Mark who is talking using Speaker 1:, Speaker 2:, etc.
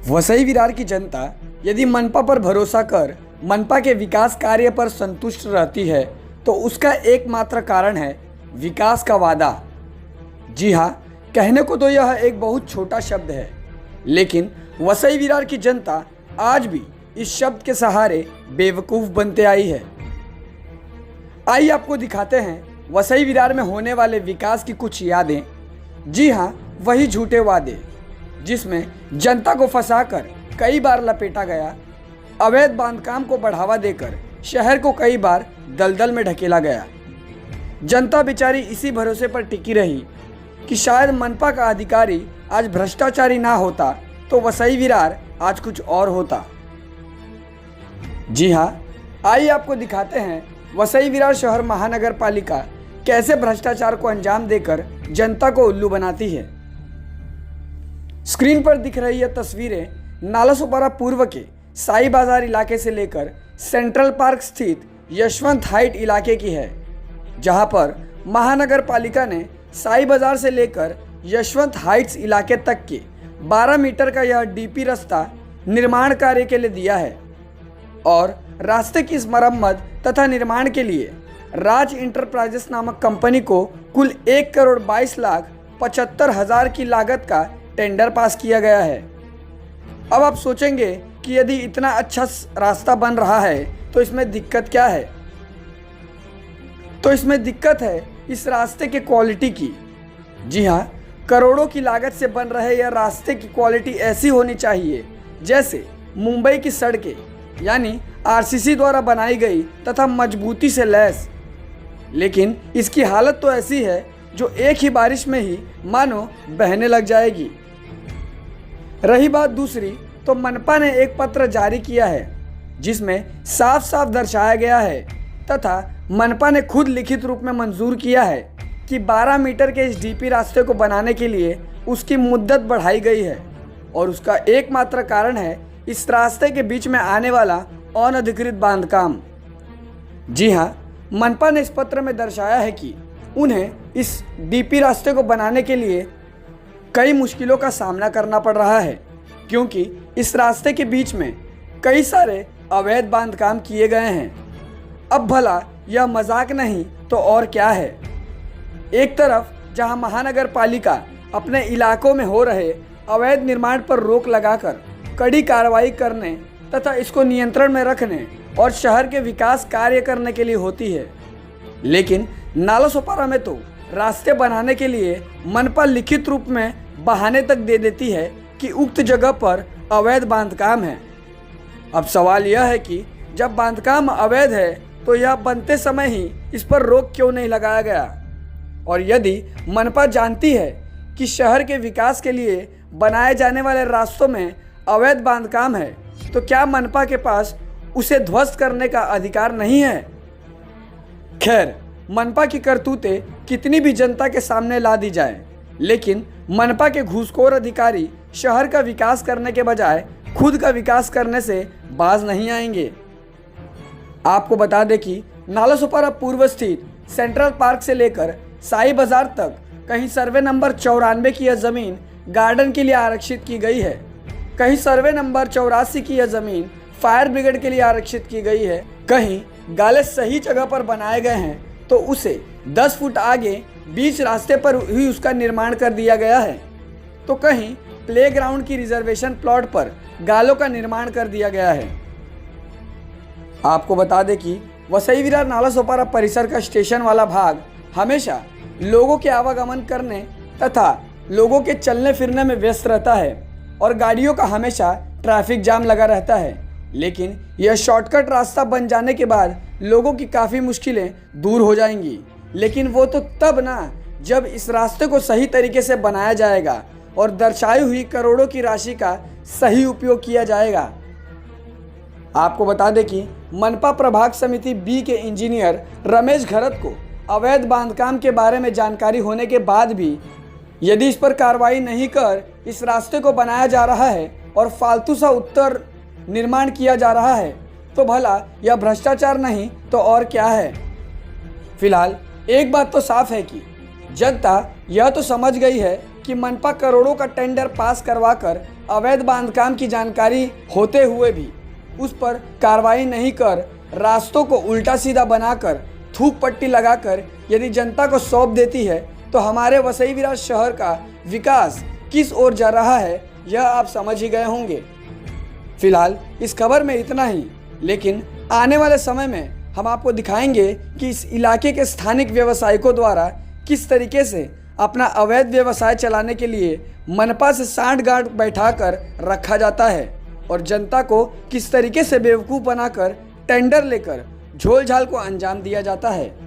Speaker 1: वसई विरार की जनता यदि मनपा पर भरोसा कर मनपा के विकास कार्य पर संतुष्ट रहती है तो उसका एकमात्र कारण है विकास का वादा। जी हाँ, कहने को तो यह एक बहुत छोटा शब्द है, लेकिन वसई विरार की जनता आज भी इस शब्द के सहारे बेवकूफ़ बनते आई है। आइए आपको दिखाते हैं वसई विरार में होने वाले विकास की कुछ यादें। जी हाँ, वही झूठे वादे जिसमें जनता को फंसाकर कई बार लपेटा गया, अवैध बांधकाम को बढ़ावा देकर शहर को कई बार दलदल में ढकेला गया। जनता बेचारी इसी भरोसे पर टिकी रही कि शायद मनपा का अधिकारी आज भ्रष्टाचारी ना होता तो वसई विरार आज कुछ और होता। जी हाँ, आइए आपको दिखाते हैं वसई विरार शहर महानगर पालिका कैसे भ्रष्टाचार को अंजाम देकर जनता को उल्लू बनाती है। स्क्रीन पर दिख रही यह तस्वीरें नालासोपारा पूर्व के साई बाजार इलाके से लेकर सेंट्रल पार्क स्थित यशवंत हाइट इलाके की है, जहां पर महानगर पालिका ने साई बाजार से लेकर यशवंत हाइट्स इलाके तक के 12 मीटर का यह डीपी रास्ता निर्माण कार्य के लिए दिया है और रास्ते की इस मरम्मत तथा निर्माण के लिए राज इंटरप्राइजेस नामक कंपनी को कुल 1,22,75,000 की लागत का टेंडर पास किया गया है। अब आप सोचेंगे कि यदि इतना अच्छा रास्ता बन रहा है तो इसमें दिक्कत क्या है? तो इसमें दिक्कत है इस रास्ते के क्वालिटी की। जी हाँ, करोड़ों की लागत से बन रहे यह रास्ते की क्वालिटी ऐसी होनी चाहिए जैसे मुंबई की सड़कें, यानी आरसीसी द्वारा बनाई गई तथा मजबूती से लैस। लेकिन इसकी हालत तो ऐसी है जो एक ही बारिश में ही मानो बहने लग जाएगी। रही बात दूसरी, तो मनपा ने एक पत्र जारी किया है जिसमें साफ साफ दर्शाया गया है तथा मनपा ने खुद लिखित रूप में मंजूर किया है कि 12 मीटर के इस डीपी रास्ते को बनाने के लिए उसकी मुद्दत बढ़ाई गई है और उसका एकमात्र कारण है इस रास्ते के बीच में आने वाला अनधिकृत बांधकाम। जी हाँ, मनपा ने इस पत्र में दर्शाया है कि उन्हें इस डीपी रास्ते को बनाने के लिए कई मुश्किलों का सामना करना पड़ रहा है, क्योंकि इस रास्ते के बीच में कई सारे अवैध बांधकाम किए गए हैं। अब भला यह मजाक नहीं तो और क्या है? एक तरफ जहां महानगर पालिका अपने इलाकों में हो रहे अवैध निर्माण पर रोक लगाकर कड़ी कार्रवाई करने तथा इसको नियंत्रण में रखने और शहर के विकास कार्य करने के लिए होती है, लेकिन नालासोपारा में तो रास्ते बनाने के लिए मनपा लिखित रूप में बहाने तक दे देती है कि उक्त जगह पर अवैध बांधकाम है। अब सवाल यह है कि जब बांधकाम अवैध है तो यह बनते समय ही इस पर रोक क्यों नहीं लगाया गया? और यदि मनपा जानती है कि शहर के विकास के लिए बनाए जाने वाले रास्तों में अवैध बांधकाम है तो क्या मनपा के पास उसे ध्वस्त करने का अधिकार नहीं है? खैर, मनपा की करतूतें कितनी भी जनता के सामने ला दी जाए, लेकिन मनपा के घूसखोर अधिकारी शहर का विकास करने के बजाय खुद का विकास करने से बाज नहीं आएंगे। आपको बता दें कि नालासोपारा पूर्व स्थित सेंट्रल पार्क से लेकर साई बाजार तक कहीं सर्वे नंबर 94 की यह ज़मीन गार्डन के लिए आरक्षित की गई है, कहीं सर्वे नंबर 84 की यह ज़मीन फायर ब्रिगेड के लिए आरक्षित की गई है, कहीं गाले सही जगह पर बनाए गए हैं तो उसे 10 फुट आगे बीच रास्ते पर ही उसका निर्माण कर दिया गया है, तो कहीं प्लेग्राउंड की रिजर्वेशन प्लॉट पर गालों का निर्माण कर दिया गया है। आपको बता दें कि वसई विरार नालासोपारा परिसर का स्टेशन वाला भाग हमेशा लोगों के आवागमन करने तथा लोगों के चलने फिरने में व्यस्त रहता है और गाड़ियों का हमेशा ट्रैफिक जाम लगा रहता है, लेकिन यह शॉर्टकट रास्ता बन जाने के बाद लोगों की काफ़ी मुश्किलें दूर हो जाएंगी। लेकिन वो तो तब ना जब इस रास्ते को सही तरीके से बनाया जाएगा और दर्शाई हुई करोड़ों की राशि का सही उपयोग किया जाएगा। आपको बता दें कि मनपा प्रभाग समिति बी के इंजीनियर रमेश घरत को अवैध बांधकाम के बारे में जानकारी होने के बाद भी यदि इस पर कार्रवाई नहीं कर इस रास्ते को बनाया जा रहा है और फालतू सा उत्तर निर्माण किया जा रहा है तो भला यह भ्रष्टाचार नहीं तो और क्या है? फिलहाल एक बात तो साफ है कि जनता यह तो समझ गई है कि मनपा करोड़ों का टेंडर पास करवाकर अवैध बांधकाम की जानकारी होते हुए भी उस पर कार्रवाई नहीं कर रास्तों को उल्टा सीधा बनाकर थूक पट्टी लगाकर यदि जनता को सौंप देती है तो हमारे वसई विरार शहर का विकास किस ओर जा रहा है यह आप समझ ही गए होंगे। फिलहाल इस खबर में इतना ही, लेकिन आने वाले समय में हम आपको दिखाएंगे कि इस इलाके के स्थानिक व्यवसायियों द्वारा किस तरीके से अपना अवैध व्यवसाय चलाने के लिए मनपा से सांठ-गांठ बैठाकर रखा जाता है और जनता को किस तरीके से बेवकूफ़ बनाकर टेंडर लेकर झोल झाल को अंजाम दिया जाता है।